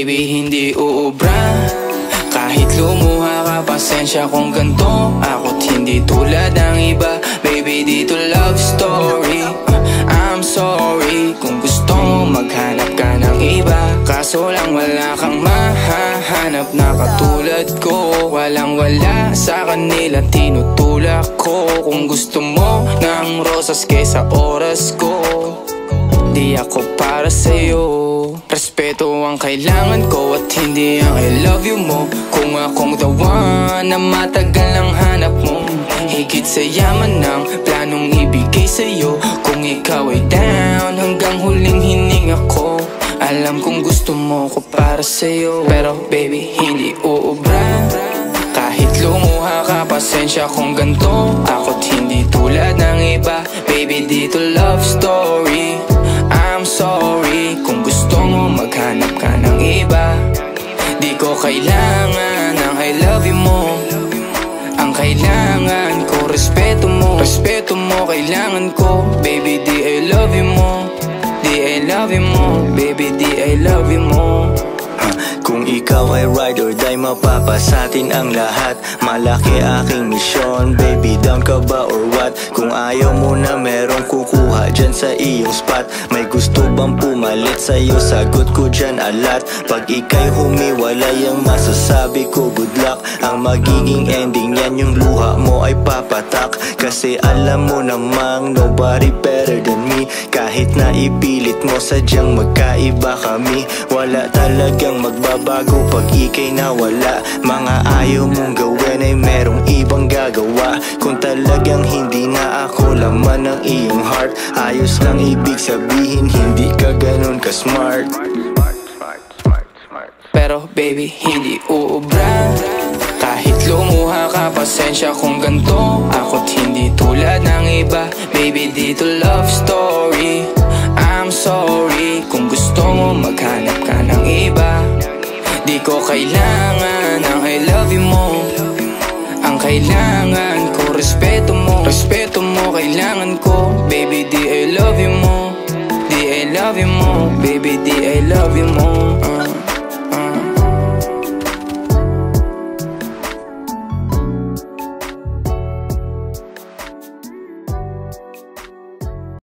baby, hindi uubra. Kahit lumuha ka, pasensya kung ganto. Ako't hindi tulad ng iba. Baby, dito love story. I'm sorry kung gusto mo maghanap ka ng iba. Kaso lang wala kang mahahanap na katulad ko. Walang wala sa kanila, tinutulak ko. Kung gusto mo ng rosas kesa oras ko, di ako para sa'yo. Respeto ang kailangan ko at hindi ang I love you mo. Kung akong the one na matagal ang hanap mo, higit sa yaman ng planong ibigay sa'yo. Kung ikaw ay down hanggang huling hininga ko, alam kong gusto mo ko para sa'yo. Pero baby, hindi uubra. Kahit lumuha ka, pasensya kung ganto. Ako't hindi tulad ng iba. Baby, dito love story. I'm sorry kung gusto mo maghanap ka ng iba. Di ko kailangan ang I love you mo. Ang kailangan ko, respeto mo. Respeto mo, kailangan ko. Baby, di I love you mo. Di I love you mo. Baby, di I love you mo. Kung ikaw ay ride or die, mapapasatin ang lahat. Malaki aking misyon, baby, down ka ba or what? Kung ayaw mo na merong kukuha dyan sa iyong spot. May gusto bang pumalit sa'yo? Sagot ko dyan alat. Pag ika'y humiwalay, ang masasabi ko good luck. Ang magiging ending yan, yung luha mo ay papatak. Kasi alam mo namang nobody better than me. Kahit na ipilit mo, sadyang magkaiba kami. Wala talagang magbabago pag ika'y nawala. Mga ayaw mong gawin ay merong ibang gagawa. Kung talagang hindi na ako laman ng iyong heart, ayos lang ibig sabihin, hindi ka ganun ka-smart. Pero baby, hindi uubra. Kahit lumuha ka, pasensya kung ganto. Ako't hindi tulad ng iba. Baby, dito love story. I'm sorry kung gusto mo maghanap ka ng iba. Di ko kailangan ang I love you mo. Ang kailangan ko, respeto mo. Respeto mo, kailangan ko. Baby, di I love you mo. Di I love you mo. Baby, di I love you mo.